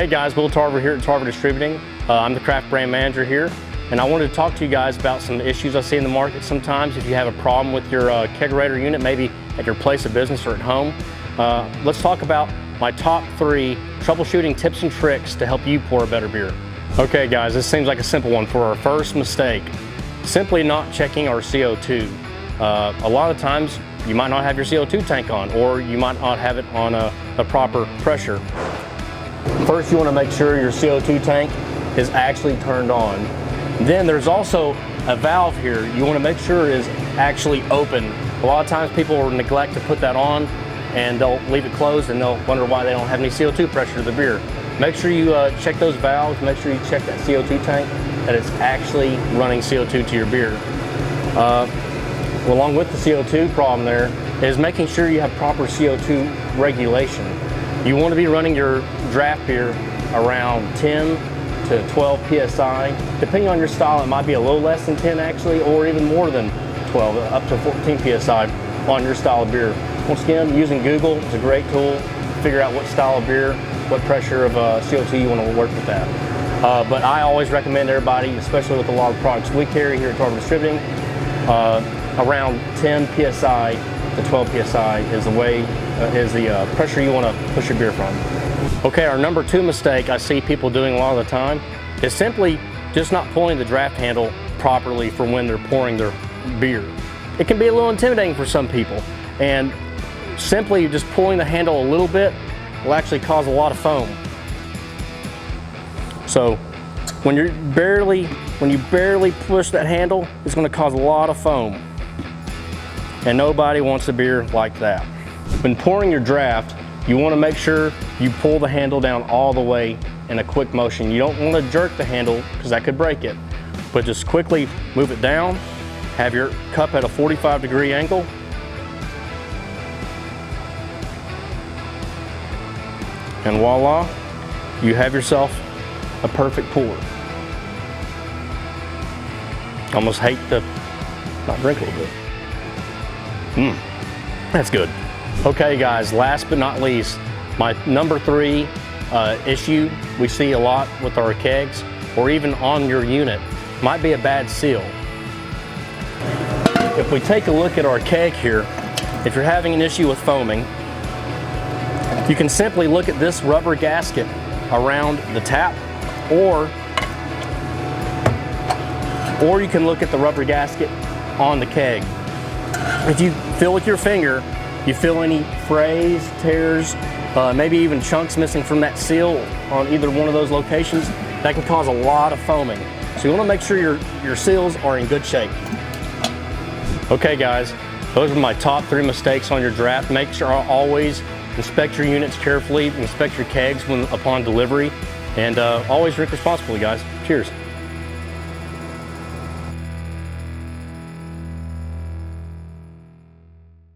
Hey guys, Will Tarver here at Tarver Distributing. I'm the craft brand manager here, and I wanted to talk to you guys about some issues I see in the market sometimes. If you have a problem with your kegerator unit, maybe at your place of business or at home, let's talk about my top 3 troubleshooting tips and tricks to help you pour a better beer. Okay guys, this seems like a simple one. For our first mistake, simply not checking our CO2. A lot of times you might not have your CO2 tank on, or you might not have it on a proper pressure. First, you want to make sure your CO2 tank is actually turned on. Then there's also a valve here you want to make sure is actually open. A lot of times people will neglect to put that on and they'll leave it closed and they'll wonder why they don't have any CO2 pressure to the beer. Make sure you check those valves, make sure you check that CO2 tank, that it's actually running CO2 to your beer. Along with the CO2 problem there is making sure you have proper CO2 regulation. You want to be running your draft beer around 10 to 12 psi. Depending on your style, it might be a little less than 10 actually, or even more than 12, up to 14 psi on your style of beer. Once again, using Google is a great tool to figure out what style of beer, what pressure of CO2 you want to work with that. But I always recommend everybody, especially with a lot of products we carry here at Tarver Distributing, around 10 psi to 12 psi is the pressure you want to push your beer from. Okay, our number 2 mistake I see people doing a lot of the time is simply just not pulling the draft handle properly for when they're pouring their beer. It can be a little intimidating for some people, and simply just pulling the handle a little bit will actually cause a lot of foam. So when you barely push that handle, it's going to cause a lot of foam. And nobody wants a beer like that. When pouring your draft, you want to make sure you pull the handle down all the way in a quick motion. You don't want to jerk the handle because that could break it. But just quickly move it down, have your cup at a 45-degree angle, and voila, you have yourself a perfect pour. Almost hate to not drink a little bit. That's good. Okay guys, last but not least, my number 3 issue we see a lot with our kegs, or even on your unit, might be a bad seal. If we take a look at our keg here, if you're having an issue with foaming, you can simply look at this rubber gasket around the tap, or you can look at the rubber gasket on the keg. If you feel with your finger, you feel any frays, tears, maybe even chunks missing from that seal on either one of those locations, that can cause a lot of foaming. So you want to make sure your seals are in good shape. Okay guys, those are my top 3 mistakes on your draft. Make sure always inspect your units carefully, inspect your kegs upon delivery, and always drink responsibly guys. Cheers.